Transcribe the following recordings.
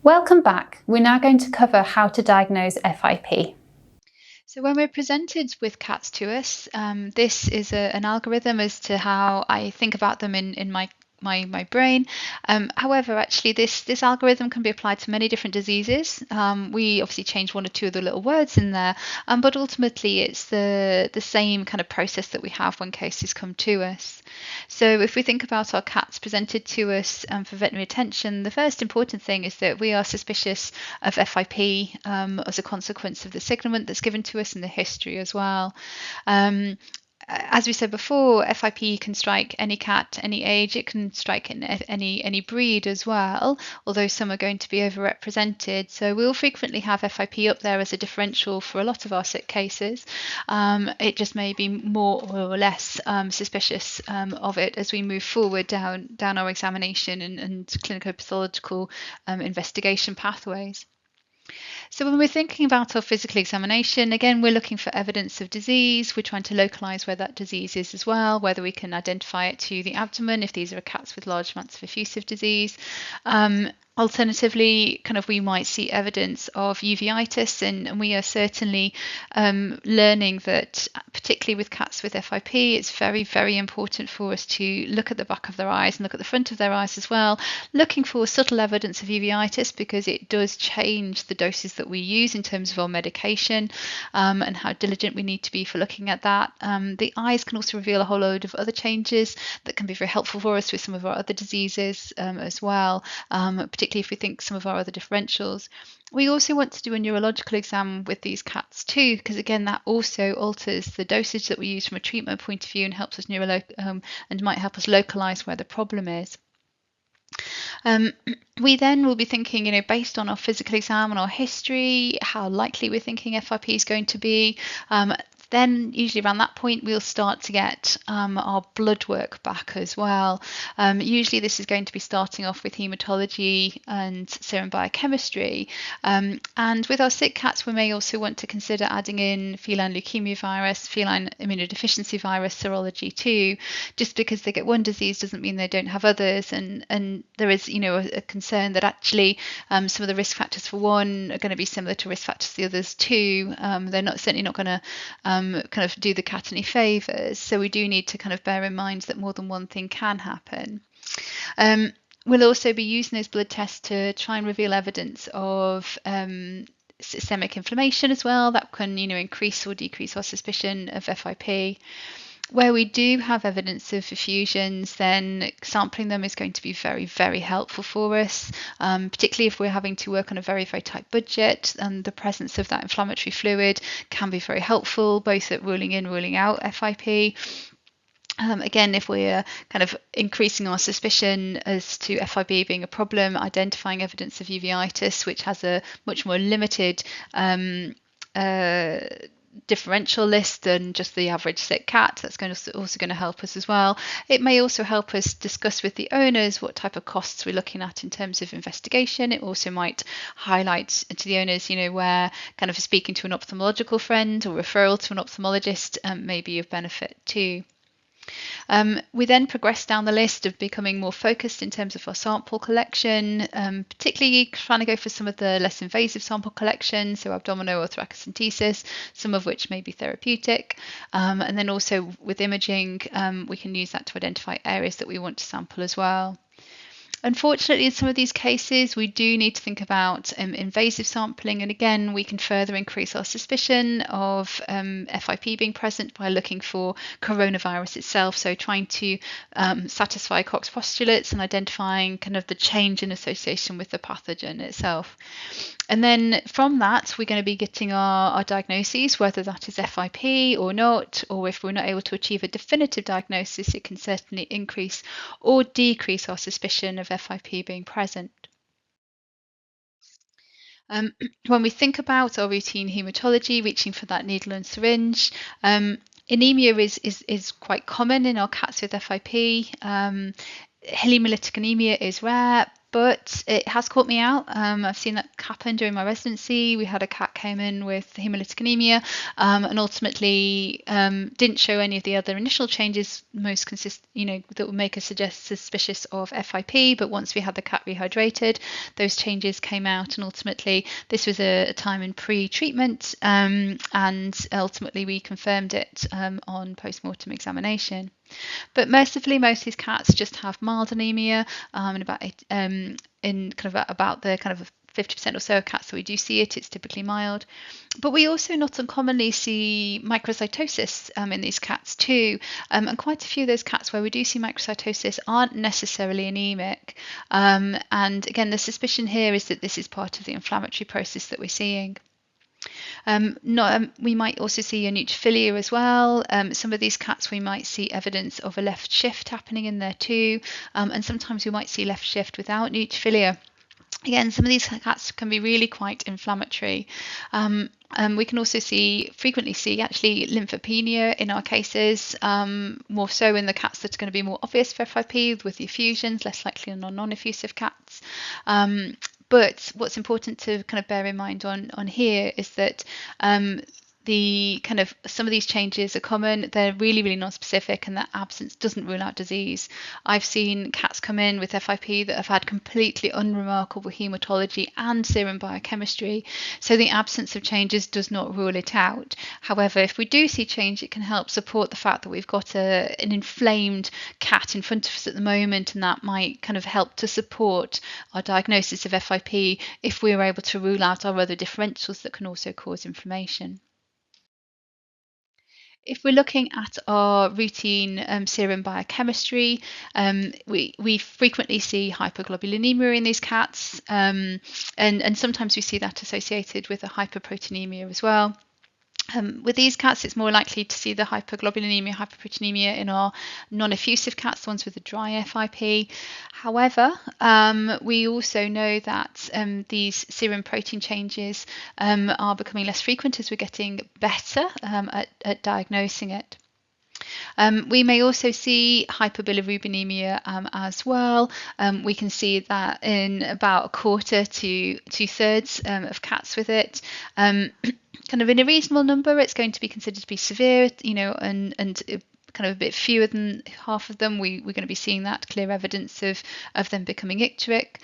Welcome back. We're now going to cover how to diagnose FIP. So when we're presented with cats to us, this is an algorithm as to how I think about them in my brain. However, actually, this algorithm can be applied to many different diseases. We obviously change one or two of the little words in there, but ultimately it's the same kind of process that we have when cases come to us. So if we think about our cats presented to us for veterinary attention, the first important thing is that we are suspicious of FIP as a consequence of the signalment that's given to us in the history as well. As we said before, FIP can strike any cat, any age. It can strike in any breed as well, although some are going to be overrepresented. So we'll frequently have FIP up there as a differential for a lot of our sick cases. It just may be more or less suspicious of it as we move forward down our examination and clinical pathological investigation pathways. So when we're thinking about our physical examination, again, we're looking for evidence of disease. We're trying to localise where that disease is as well, whether we can identify it to the abdomen if these are cats with large amounts of effusive disease. Alternatively, we might see evidence of uveitis, and we are certainly learning that, particularly with cats with FIP, it's very, very important for us to look at the back of their eyes and look at the front of their eyes as well, looking for subtle evidence of uveitis because it does change the doses that we use in terms of our medication and how diligent we need to be for looking at that. The eyes can also reveal a whole load of other changes that can be very helpful for us with some of our other diseases as well, particularly if we think some of our other differentials. We also want to do a neurological exam with these cats too, because again, that also alters the dosage that we use from a treatment point of view and helps us and might help us localize where the problem is. We then will be thinking, based on our physical exam and our history, how likely we're thinking FIP is going to be. Then usually around that point we'll start to get our blood work back as well. Usually this is going to be starting off with haematology and serum biochemistry, and with our sick cats we may also want to consider adding in feline leukemia virus, feline immunodeficiency virus serology too. Just because they get one disease doesn't mean they don't have others, and there is a concern that actually some of the risk factors for one are going to be similar to risk factors for the others too. They're certainly not going to do the cat any favours. So we do need to bear in mind that more than one thing can happen. We'll also be using those blood tests to try and reveal evidence of systemic inflammation as well. That can increase or decrease our suspicion of FIP. Where we do have evidence of effusions, then sampling them is going to be very, very helpful for us, particularly if we're having to work on a very, very tight budget, and the presence of that inflammatory fluid can be very helpful, both at ruling in, ruling out FIP. Again, if we're increasing our suspicion as to FIP being a problem, identifying evidence of uveitis, which has a much more limited differential list than just the average sick cat, that's also going to help us as well. It may also help us discuss with the owners what type of costs we're looking at in terms of investigation. It also might highlight to the owners, where speaking to an ophthalmological friend or referral to an ophthalmologist may be of benefit too. We then progress down the list of becoming more focused in terms of our sample collection, particularly trying to go for some of the less invasive sample collection, so abdominal or thoracentesis, some of which may be therapeutic. And then also with imaging, we can use that to identify areas that we want to sample as well. Unfortunately, in some of these cases, we do need to think about invasive sampling, and again, we can further increase our suspicion of FIP being present by looking for coronavirus itself, so trying to satisfy Koch's postulates and identifying the change in association with the pathogen itself. And then from that, we're going to be getting our diagnoses, whether that is FIP or not, or if we're not able to achieve a definitive diagnosis, it can certainly increase or decrease our suspicion of FIP being present. When we think about our routine haematology, reaching for that needle and syringe, anemia is quite common in our cats with FIP. Hemolytic anemia is rare, but it has caught me out. I've seen that happen during my residency. We had a cat came in with hemolytic anemia, and ultimately didn't show any of the other initial changes most that would make us suspicious of FIP. But once we had the cat rehydrated, those changes came out, and ultimately this was a time in pre-treatment, and ultimately we confirmed it on post-mortem examination. But mercifully, most of these cats just have mild anemia, and about the kind of 50% or so of cats that we do see it's typically mild. But we also not uncommonly see microcytosis in these cats too, and quite a few of those cats where we do see microcytosis aren't necessarily anemic. And again, the suspicion here is that this is part of the inflammatory process that we're seeing. We might also see a neutrophilia as well. Some of these cats we might see evidence of a left shift happening in there too, and sometimes we might see left shift without neutrophilia. Again, some of these cats can be really quite inflammatory. We can also frequently see actually lymphopenia in our cases, more so in the cats that are going to be more obvious for FIP with the effusions, less likely in our non-effusive cats. But what's important to kind of bear in mind on here is that the kind of some of these changes are common. They're really, really non-specific, and their absence doesn't rule out disease. I've seen cats come in with FIP that have had completely unremarkable haematology and serum biochemistry. So the absence of changes does not rule it out. However, if we do see change, it can help support the fact that we've got an inflamed cat in front of us at the moment, and that might kind of help to support our diagnosis of FIP if we are able to rule out our other differentials that can also cause inflammation. If we're looking at our routine serum biochemistry, we frequently see hyperglobulinemia in these cats, and sometimes we see that associated with a hyperproteinemia as well. With these cats, it's more likely to see the hyperglobulinemia, hyperproteinemia in our non-effusive cats, the ones with the dry FIP. However, we also know that these serum protein changes are becoming less frequent as we're getting better at diagnosing it. We may also see hyperbilirubinemia as well. We can see that in about a quarter to 2/3 of cats with it. Kind of in a reasonable number, it's going to be considered to be severe, and kind of a bit fewer than half of them, we're going to be seeing that clear evidence of them becoming icteric.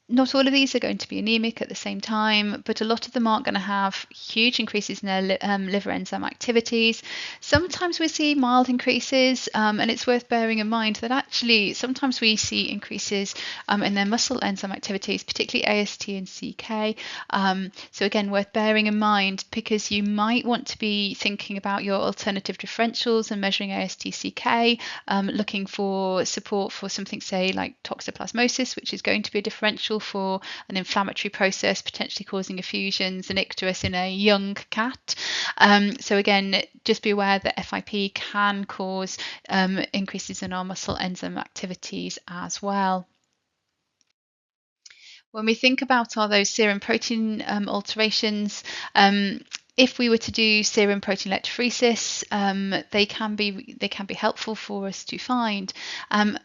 Not all of these are going to be anemic at the same time, but a lot of them aren't going to have huge increases in their liver enzyme activities. Sometimes we see mild increases, and it's worth bearing in mind that actually sometimes we see increases in their muscle enzyme activities, particularly AST and CK. So again, worth bearing in mind, because you might want to be thinking about your alternative differentials and measuring AST CK, looking for support for something, say, like toxoplasmosis, which is going to be a differential for an inflammatory process potentially causing effusions and icterus in a young cat. So again, just be aware that FIP can cause increases in our muscle enzyme activities as well. When we think about those serum protein alterations, if we were to do serum protein electrophoresis, they can be helpful for us to find.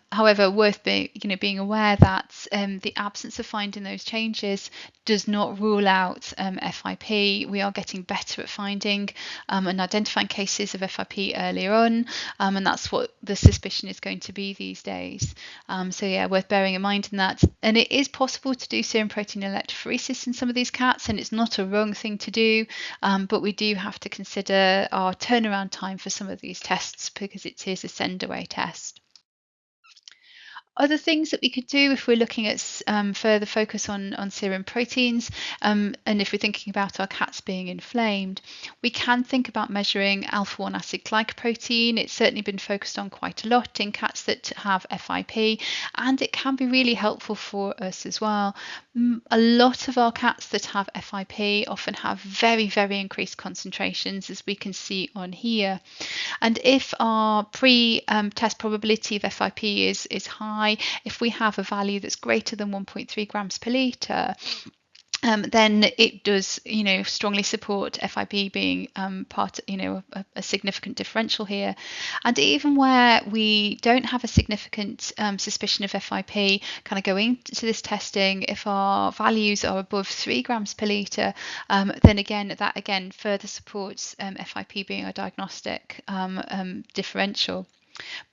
However, worth being aware that the absence of finding those changes does not rule out FIP. We are getting better at finding and identifying cases of FIP earlier on, and that's what the suspicion is going to be these days. So yeah, worth bearing in mind in that. And it is possible to do serum protein electrophoresis in some of these cats, and it's not a wrong thing to do. But we do have to consider our turnaround time for some of these tests because it is a send-away test. Other things that we could do if we're looking at further focus on serum proteins, and if we're thinking about our cats being inflamed, we can think about measuring alpha-1 acid glycoprotein. It's certainly been focused on quite a lot in cats that have FIP, and it can be really helpful for us as well. A lot of our cats that have FIP often have very, very increased concentrations, as we can see on here. And if our pre-test probability of FIP is high, if we have a value that's greater than 1.3 grams per litre, then it does, strongly support FIP being part, a significant differential here. And even where we don't have a significant suspicion of FIP, kind of going into this testing, if our values are above 3 grams per litre, then that further supports FIP being a diagnostic differential.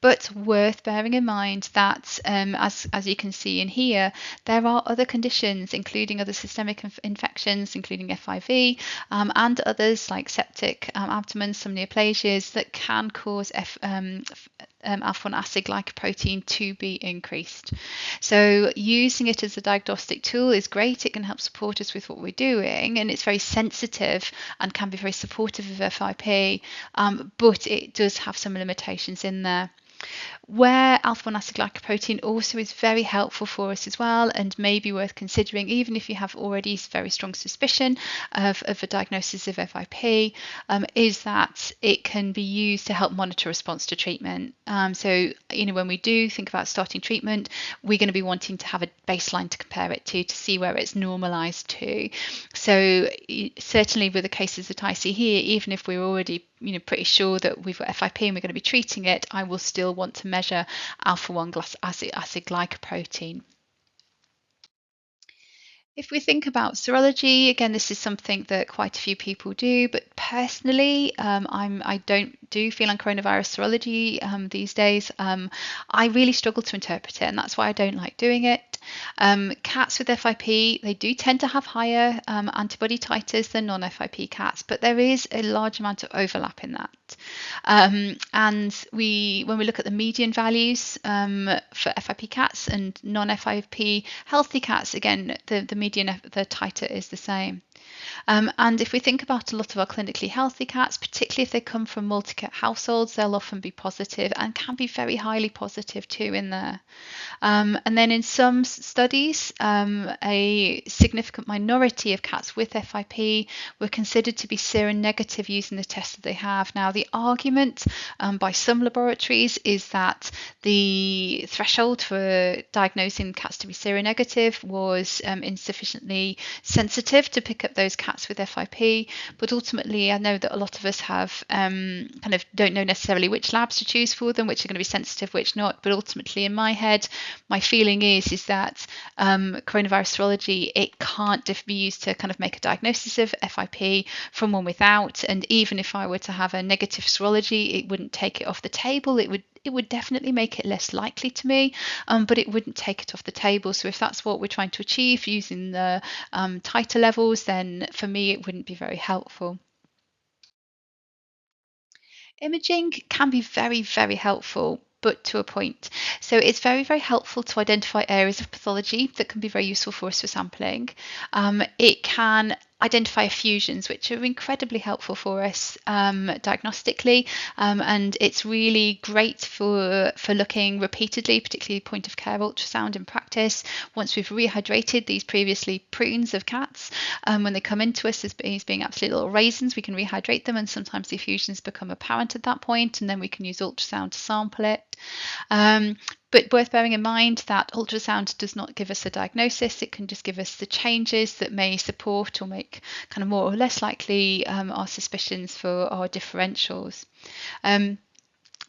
But worth bearing in mind that, as you can see in here, there are other conditions, including other systemic infections, including FIV, and others like septic abdomen, some neoplasias, that can cause alpha-1 acid-glycoprotein to be increased. So using it as a diagnostic tool is great. It can help support us with what we're doing, and it's very sensitive and can be very supportive of FIP, but it does have some limitations in there. Where alpha-1 acid-glycoprotein also is very helpful for us as well, and may be worth considering even if you have already very strong suspicion of a diagnosis of FIP, is that it can be used to help monitor response to treatment. So when we do think about starting treatment, we're going to be wanting to have a baseline to compare it to see where it's normalized to. So certainly with the cases that I see here, even if we're already pretty sure that we've got FIP and we're going to be treating it, I will still want to measure alpha-1 acid-glycoprotein. If we think about serology, again, this is something that quite a few people do, but personally, I don't do feline coronavirus serology these days. I really struggle to interpret it, and that's why I don't like doing it. Cats with FIP, they do tend to have higher antibody titers than non-FIP cats, but there is a large amount of overlap in that. And when we look at the median values for FIP cats and non-FIP healthy cats, again, the median, the titer is the same. And if we think about a lot of our clinically healthy cats, particularly if they come from multi-cat households, they'll often be positive and can be very highly positive too in there. And then in some studies, a significant minority of cats with FIP were considered to be seronegative using the test that they have. Now, the argument by some laboratories is that the threshold for diagnosing cats to be seronegative was insufficiently sensitive to pick up those cats with FIP, but ultimately I know that a lot of us have kind of don't know necessarily which labs to choose for them, which are going to be sensitive, which not, but ultimately in my head, my feeling is that coronavirus serology, it can't be used to kind of make a diagnosis of FIP from one without, and even if I were to have a negative serology, it wouldn't take it off the table. It would definitely make it less likely to me, but it wouldn't take it off the table. So if that's what we're trying to achieve using the titer levels, then for me it wouldn't be very helpful. Imaging can be very, very helpful, but to a point. So it's very, very helpful to identify areas of pathology that can be very useful for us for sampling. It can identify effusions, which are incredibly helpful for us diagnostically, and it's really great for looking repeatedly, particularly point of care ultrasound in practice. Once we've rehydrated these previously prunes of cats, when they come into us as being absolute little raisins, we can rehydrate them, and sometimes the effusions become apparent at that point, and then we can use ultrasound to sample it. But worth bearing in mind that ultrasound does not give us a diagnosis. It can just give us the changes that may support or make kind of more or less likely our suspicions for our differentials.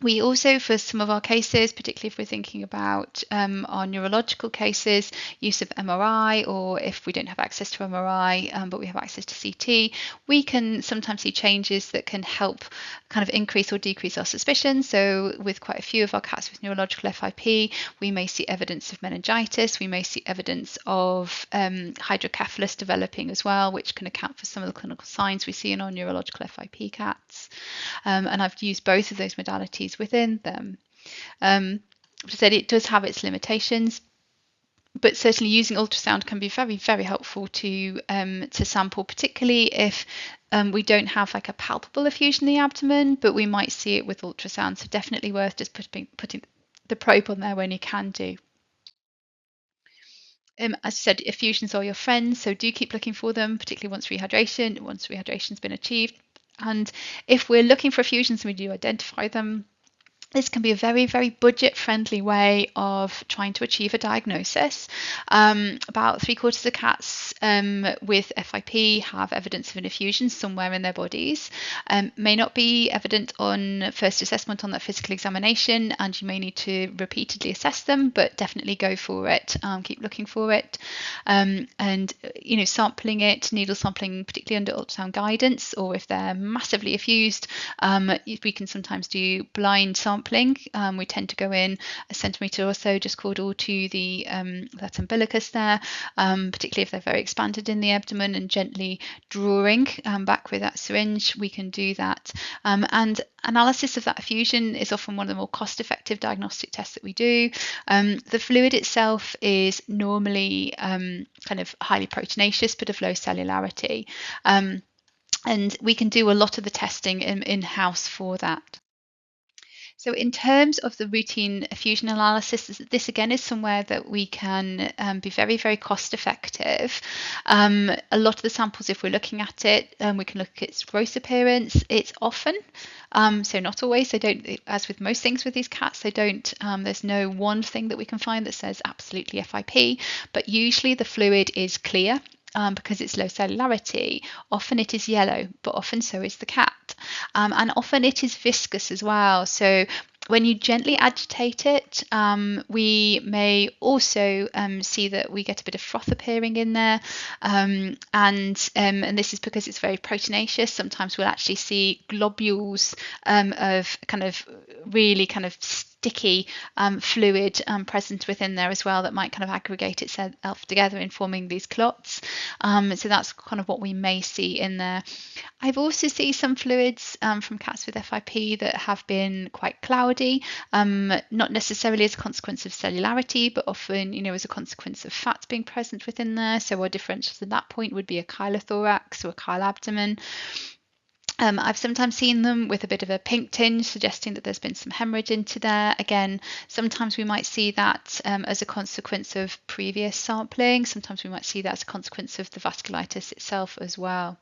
We also, for some of our cases, particularly if we're thinking about our neurological cases, use of MRI, or if we don't have access to MRI, but we have access to CT, we can sometimes see changes that can help kind of increase or decrease our suspicion. So with quite a few of our cats with neurological FIP, we may see evidence of meningitis, we may see evidence of hydrocephalus developing as well, which can account for some of the clinical signs we see in our neurological FIP cats. And I've used both of those modalities within them. As I said, it does have its limitations, but certainly using ultrasound can be very, very helpful to sample, particularly if we don't have like a palpable effusion in the abdomen, but we might see it with ultrasound. So definitely worth just putting the probe on there when you can do. As I said, effusions are your friends, so do keep looking for them, particularly once rehydration's been achieved. And if we're looking for effusions and we do identify them, This can be a very, very budget-friendly way of trying to achieve a diagnosis. About 3/4 of cats with FIP have evidence of an effusion somewhere in their bodies. May not be evident on first assessment on that physical examination, and you may need to repeatedly assess them, but definitely go for it. Keep looking for it. And sampling it, needle sampling, particularly under ultrasound guidance, or if they're massively effused, we can sometimes do blind sampling. We tend to go in a centimetre or so, just caudal to the that umbilicus there, particularly if they're very expanded in the abdomen, and gently drawing back with that syringe, we can do that. And analysis of that effusion is often one of the more cost-effective diagnostic tests that we do. The fluid itself is normally kind of highly proteinaceous, but of low cellularity. And we can do a lot of the testing in-house for that. So in terms of the routine effusion analysis, this again is somewhere that we can be very, very cost effective. A lot of the samples, if we're looking at it, we can look at its gross appearance. It's often, so not always, they don't, as with most things with these cats, they don't, there's no one thing that we can find that says absolutely FIP, but usually the fluid is clear. Because it's low cellularity. Often it is yellow, but often so is the cat. And often it is viscous as well. So when you gently agitate it, we may also see that we get a bit of froth appearing in there. And this is because it's very proteinaceous. Sometimes we'll actually see globules of kind of really kind of sticky fluid present within there as well that might kind of aggregate itself together in forming these clots. So that's kind of what we may see in there. I've also seen some fluids from cats with FIP that have been quite cloudy, not necessarily as a consequence of cellularity, but often, as a consequence of fat being present within there. So our differentials at that point would be a chylothorax or a chyle abdomen. I've sometimes seen them with a bit of a pink tinge, suggesting that there's been some hemorrhage into there. Again, sometimes we might see that as a consequence of previous sampling. Sometimes we might see that as a consequence of the vasculitis itself as well.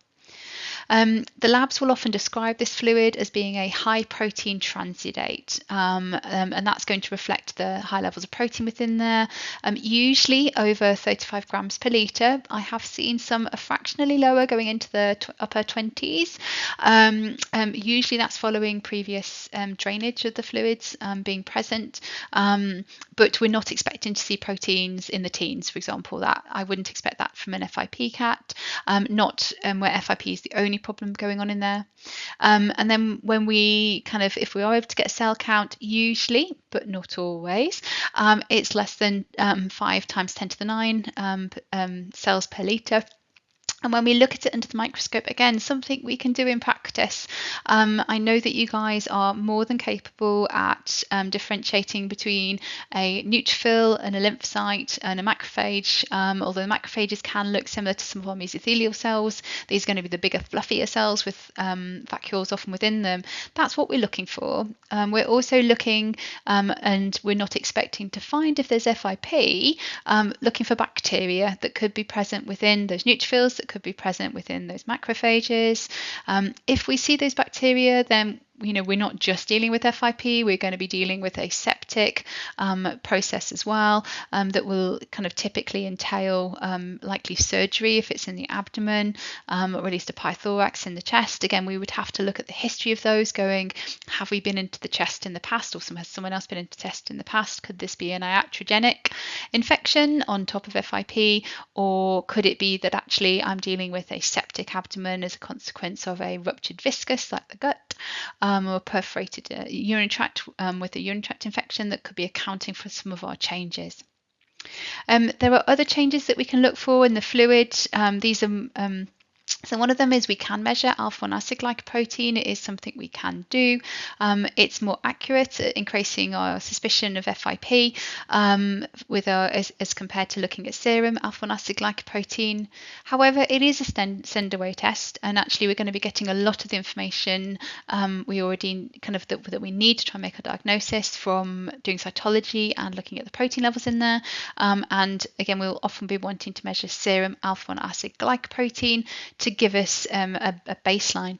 The labs will often describe this fluid as being a high protein transudate, and that's going to reflect the high levels of protein within there, usually over 35 grams per litre. I have seen some are fractionally lower, going into the upper 20s. Usually that's following previous drainage of the fluids being present, but we're not expecting to see proteins in the teens, for example. That I wouldn't expect that from an FIP cat, not where FIP is the only problem going on in there. And then when we kind of, if we are able to get a cell count, usually, but not always, it's less than 5 times 10 to the 9 cells per litre. And when we look at it under the microscope, again, something we can do in practice. I know that you guys are more than capable at differentiating between a neutrophil and a lymphocyte and a macrophage, although the macrophages can look similar to some of our mesothelial cells. These are going to be the bigger, fluffier cells with vacuoles often within them. That's what we're looking for. We're also looking, and we're not expecting to find if there's FIP, looking for bacteria that could be present within those neutrophils, that could be present within those macrophages. If we see those bacteria, then we're not just dealing with FIP, we're going to be dealing with a septic process as well, that will kind of typically entail likely surgery if it's in the abdomen, or at least a pythorax in the chest. Again, we would have to look at the history of those, going, have we been into the chest in the past, or has someone else been into the chest in the past? Could this be an iatrogenic infection on top of FIP, or could it be that actually I'm dealing with a septic abdomen as a consequence of a ruptured viscus like the gut, or perforated urinary tract with a urinary tract infection that could be accounting for some of our changes. There are other changes that we can look for in the fluid. These are so one of them is we can measure alpha-1 acid-glycoprotein. It is something we can do. It's more accurate at increasing our suspicion of FIP with as compared to looking at serum alpha-1 acid-glycoprotein. However, it is a send-away test, and actually we're going to be getting a lot of the information we already kind of that we need to try and make a diagnosis from doing cytology and looking at the protein levels in there. And again, we'll often be wanting to measure serum alpha-1 acid-glycoprotein to give us a baseline.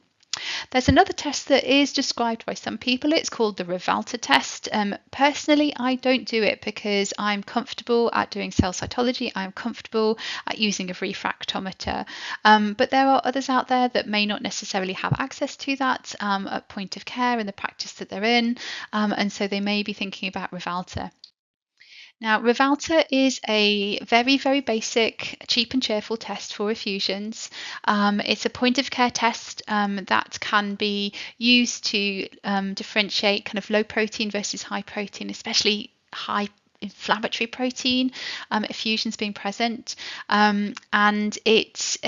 There's another test that is described by some people. It's called the Rivalta test. Personally, I don't do it because I'm comfortable at doing cell cytology. I'm comfortable at using a refractometer. But there are others out there that may not necessarily have access to that at point of care in the practice that they're in. And so they may be thinking about Rivalta. Now, Rivalta is a very, very basic, cheap and cheerful test for effusions. It's a point of care test that can be used to differentiate kind of low protein versus high protein, especially high inflammatory protein effusions being present. And it's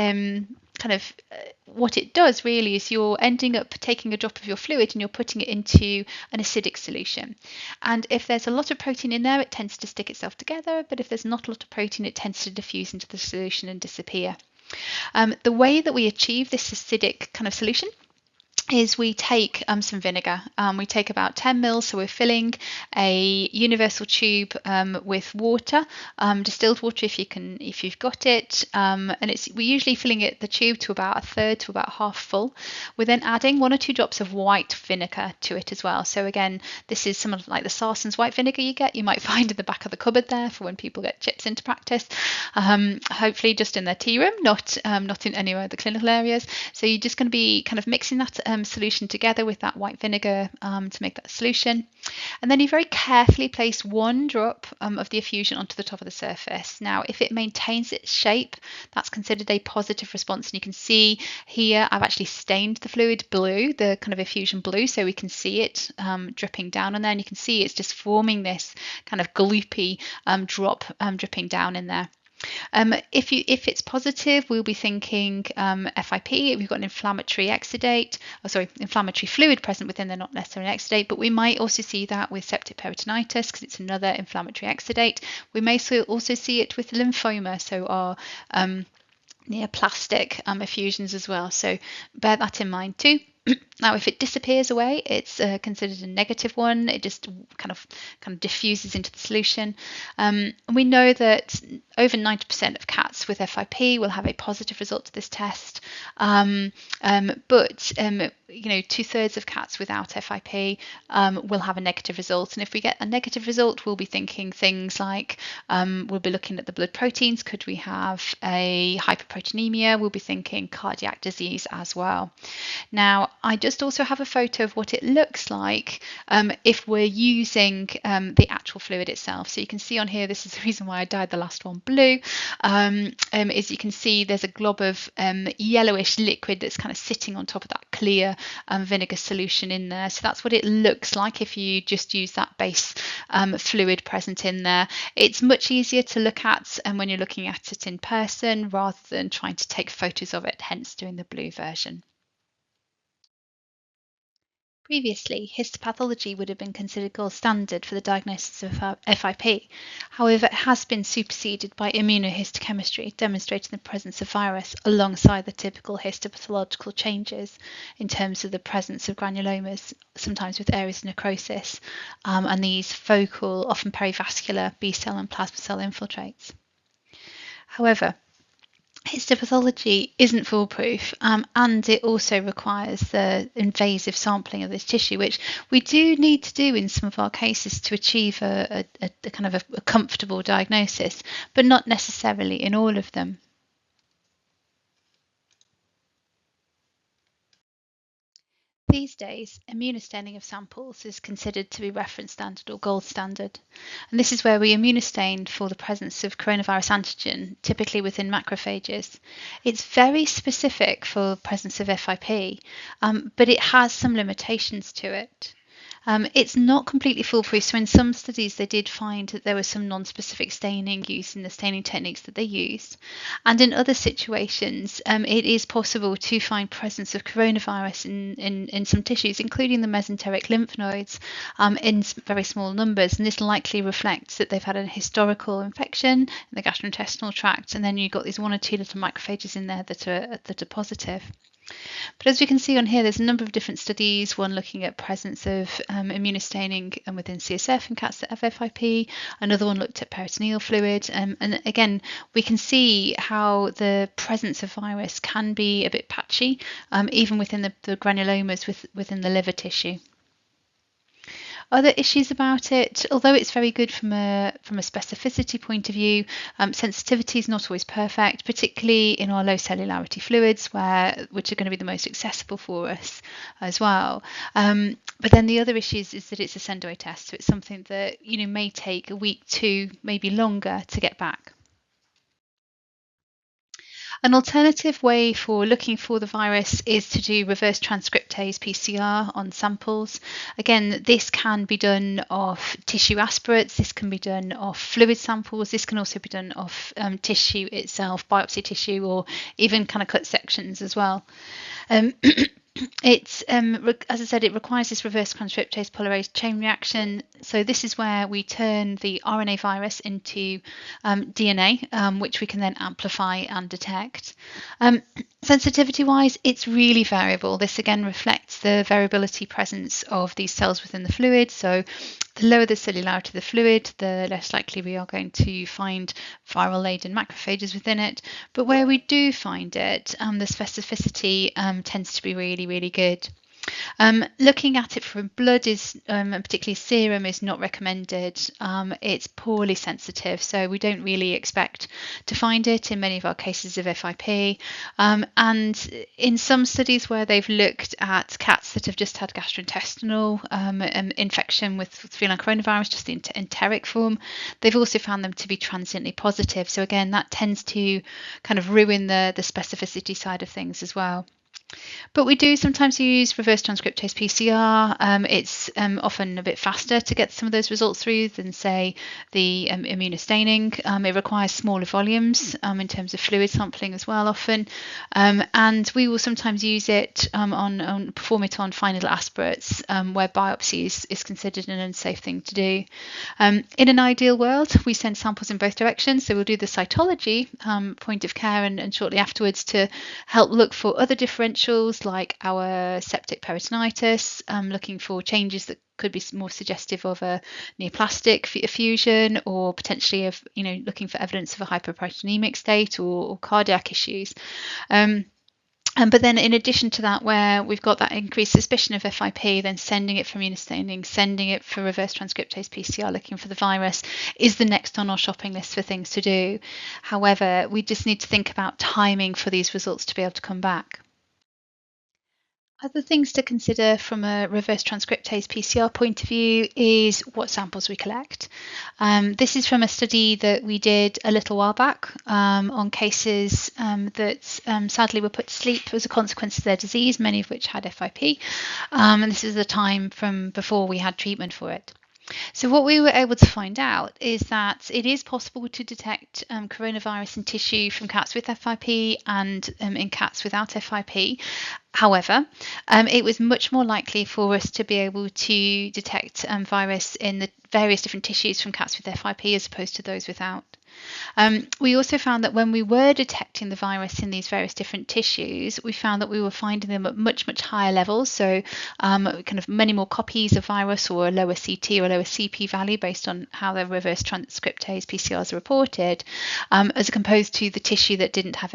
what it does really is you're ending up taking a drop of your fluid and you're putting it into an acidic solution. And if there's a lot of protein in there, it tends to stick itself together. But if there's not a lot of protein, it tends to diffuse into the solution and disappear. The way that we achieve this acidic kind of solution is we take some vinegar. We take about 10 mils, so we're filling a universal tube with water, distilled water if you've got it, and we're usually filling the tube to about a third to about half full. We're then adding 1 or 2 drops of white vinegar to it as well. So again, this is some of like the Sarson's white vinegar you might find in the back of the cupboard there for when people get chips into practice. Hopefully just in their tea room, not in any of the clinical areas. So you're just going to be kind of mixing that solution together with that white vinegar to make that solution, and then you very carefully place 1 drop of the effusion onto the top of the surface. Now if it maintains its shape, that's considered a positive response, and you can see here I've actually stained the fluid blue, the kind of effusion blue, so we can see it dripping down on there, and you can see it's just forming this kind of gloopy drop dripping down in there. If it's positive, we'll be thinking FIP. We've got an inflammatory inflammatory fluid present within there, not necessarily an exudate, but we might also see that with septic peritonitis because it's another inflammatory exudate. We may also see it with lymphoma, so our neoplastic effusions as well. So bear that in mind too. Now, if it disappears away, it's considered a negative one. It just kind of diffuses into the solution. We know that over 90% of cats with FIP will have a positive result to this test, but 2/3 of cats without FIP will have a negative result. And if we get a negative result, we'll be thinking things like we'll be looking at the blood proteins. Could we have a hyperproteinemia? We'll be thinking cardiac disease as well. Now, I just also have a photo of what it looks like if we're using the actual fluid itself. So you can see on here, this is the reason why I dyed the last one blue, is you can see there's a glob of yellowish liquid that's kind of sitting on top of that clear vinegar solution in there. So that's what it looks like if you just use that base fluid present in there. It's much easier to look at when you're looking at it in person rather than trying to take photos of it, hence doing the blue version. Previously, histopathology would have been considered gold standard for the diagnosis of FIP. However, it has been superseded by immunohistochemistry, demonstrating the presence of virus alongside the typical histopathological changes in terms of the presence of granulomas, sometimes with areas of necrosis, and these focal, often perivascular B-cell and plasma cell infiltrates. However, histopathology isn't foolproof, and it also requires the invasive sampling of this tissue, which we do need to do in some of our cases to achieve a kind of a comfortable diagnosis, but not necessarily in all of them. These days, immunostaining of samples is considered to be reference standard or gold standard, and this is where we immunostain for the presence of coronavirus antigen, typically within macrophages. It's very specific for the presence of FIP, but it has some limitations to it. It's not completely foolproof, so in some studies they did find that there was some non-specific staining used in the staining techniques that they used, and in other situations it is possible to find presence of coronavirus in some tissues, including the mesenteric lymph nodes, in very small numbers, and this likely reflects that they've had a historical infection in the gastrointestinal tract, and then you've got these 1 or 2 little macrophages in there that are positive. But as we can see on here, there's a number of different studies, one looking at presence of immunostaining within CSF in cats that have FIP, another one looked at peritoneal fluid, and again, we can see how the presence of virus can be a bit patchy, even within the granulomas within the liver tissue. Other issues about it, although it's very good from a specificity point of view, sensitivity is not always perfect, particularly in our low cellularity fluids, which are going to be the most accessible for us as well. But then the other issue is that it's a send away test, so it's something that may take a week, two, maybe longer to get back. An alternative way for looking for the virus is to do reverse transcriptase PCR on samples. Again, this can be done off tissue aspirates, this can be done off fluid samples, this can also be done off tissue itself, biopsy tissue, or even kind of cut sections as well. It's as I said, it requires this reverse transcriptase polymerase chain reaction. So this is where we turn the RNA virus into DNA, which we can then amplify and detect. Sensitivity wise, it's really variable. This again reflects the variability presence of these cells within the fluid. So the lower the cellularity of the fluid, the less likely we are going to find viral laden macrophages within it. But where we do find it, the specificity tends to be really, really good. Looking at it from blood is, and particularly serum, is not recommended. It's poorly sensitive, so we don't really expect to find it in many of our cases of FIP. And in some studies where they've looked at cats that have just had gastrointestinal infection with feline coronavirus, just the enteric form, they've also found them to be transiently positive. So again, that tends to kind of ruin the specificity side of things as well. But we do sometimes use reverse transcriptase PCR. It's often a bit faster to get some of those results through than, say, the immunostaining. It requires smaller volumes in terms of fluid sampling as well often. And we will sometimes use it perform it on fine needle aspirates where biopsy is considered an unsafe thing to do. In an ideal world, we send samples in both directions. So we'll do the cytology point of care and shortly afterwards to help look for other differentials like our septic peritonitis, looking for changes that could be more suggestive of a neoplastic effusion, or potentially of looking for evidence of a hyperproteinemic state or cardiac issues. But then in addition to that, where we've got that increased suspicion of FIP, then sending it for immunostaining, sending it for reverse transcriptase PCR, looking for the virus, is the next on our shopping list for things to do. However, we just need to think about timing for these results to be able to come back. Other things to consider from a reverse transcriptase PCR point of view is what samples we collect. This is from a study that we did a little while back on cases that sadly were put to sleep as a consequence of their disease, many of which had FIP. And this is the time from before we had treatment for it. So what we were able to find out is that it is possible to detect coronavirus in tissue from cats with FIP and in cats without FIP. However, it was much more likely for us to be able to detect virus in the various different tissues from cats with FIP as opposed to those without. We also found that when we were detecting the virus in these various different tissues, we found that we were finding them at much, much higher levels. So kind of many more copies of virus, or a lower CT or a lower CP value based on how the reverse transcriptase PCRs are reported, as opposed to the tissue that didn't have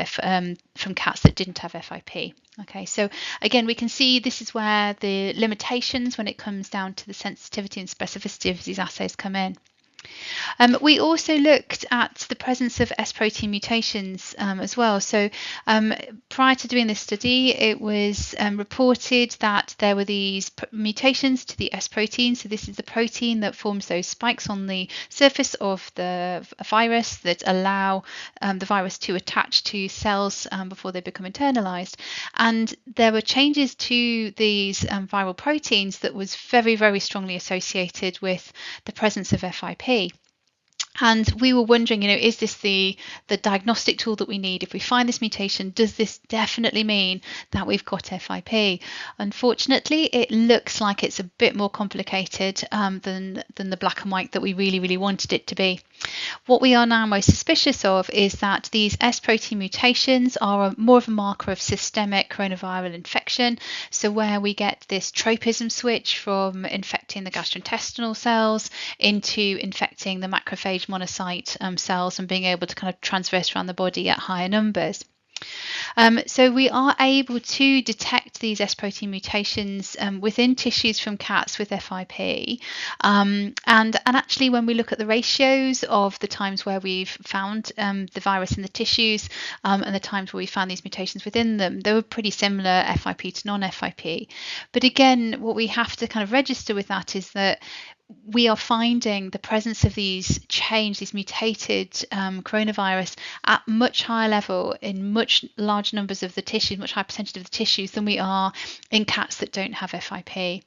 from cats that didn't have FIP. Okay, so again, we can see this is where the limitations when it comes down to the sensitivity and specificity of these assays come in. We also looked at the presence of S protein mutations as well. So prior to doing this study, it was reported that there were these mutations to the S protein. So this is the protein that forms those spikes on the surface of the virus that allow the virus to attach to cells before they become internalized. And there were changes to these viral proteins that was very, very strongly associated with the presence of FIP. And we were wondering, is this the diagnostic tool that we need? If we find this mutation, does this definitely mean that we've got FIP? Unfortunately, it looks like it's a bit more complicated than the black and white that we really wanted it to be. What we are now most suspicious of is that these S protein mutations are more of a marker of systemic coronaviral infection. So where we get this tropism switch from infecting the gastrointestinal cells into infecting the macrophage monocyte cells and being able to kind of transverse around the body at higher numbers. So we are able to detect these S protein mutations within tissues from cats with FIP. And actually, when we look at the ratios of the times where we've found the virus in the tissues and the times where we found these mutations within them, they were pretty similar, FIP to non-FIP. But again, what we have to kind of register with that is that we are finding the presence of these mutated coronavirus at much higher level in much larger numbers of the tissues, much higher percentage of the tissues than we are in cats that don't have FIP.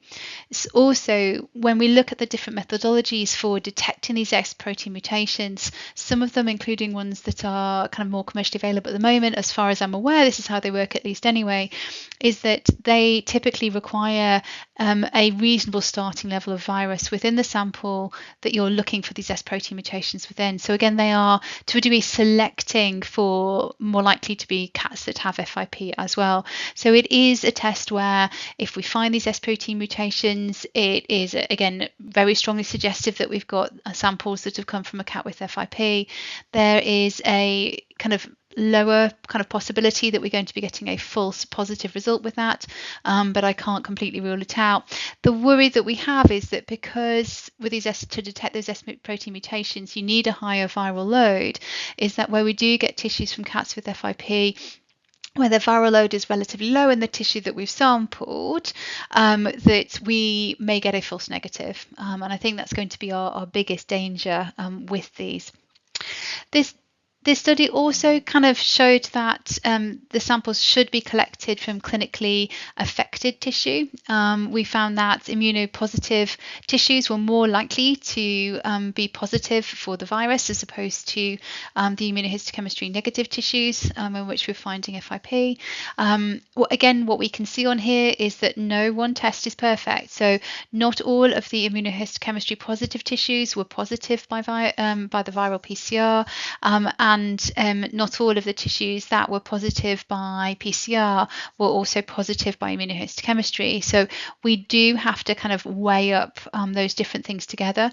It's also, when we look at the different methodologies for detecting these S protein mutations, some of them, including ones that are kind of more commercially available at the moment, as far as I'm aware, this is how they work at least anyway, is that they typically require a reasonable starting level of virus within the sample that you're looking for these S protein mutations within. So again, they are to a degree selecting for more likely to be cats that have FIP as well. So it is a test where if we find these S protein mutations, it is again very strongly suggestive that we've got samples that have come from a cat with FIP. There is a kind of lower kind of possibility that we're going to be getting a false positive result with that, but I can't completely rule it out. The worry that we have is that because with these to detect those S protein mutations, you need a higher viral load, is that where we do get tissues from cats with FIP, where the viral load is relatively low in the tissue that we've sampled, that we may get a false negative. And I think that's going to be our biggest danger with these. This study also kind of showed that the samples should be collected from clinically affected tissue. We found that immunopositive tissues were more likely to be positive for the virus as opposed to the immunohistochemistry negative tissues in which we're finding FIP. Again, what we can see on here is that no one test is perfect. So not all of the immunohistochemistry positive tissues were positive by the viral PCR, and not all of the tissues that were positive by PCR were also positive by immunohistochemistry. So we do have to kind of weigh up those different things together.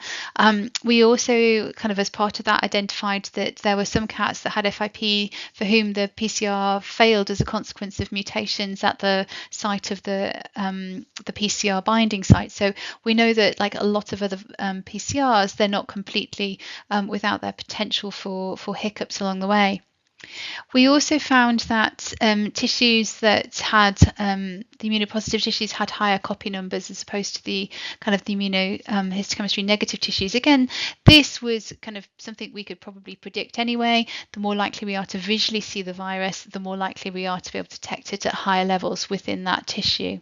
We also kind of as part of that identified that there were some cats that had FIP for whom the PCR failed as a consequence of mutations at the site of the PCR binding site. So we know that like a lot of other PCRs, they're not completely without their potential for hiccups along the way. We also found that tissues that had the immunopositive tissues had higher copy numbers as opposed to the kind of the immunohistochemistry negative tissues. Again, this was kind of something we could probably predict anyway. The more likely we are to visually see the virus, the more likely we are to be able to detect it at higher levels within that tissue.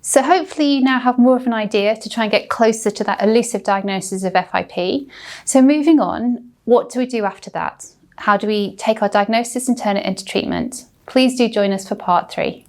So hopefully you now have more of an idea to try and get closer to that elusive diagnosis of FIP. So moving on, what do we do after that? How do we take our diagnosis and turn it into treatment? Please do join us for part 3.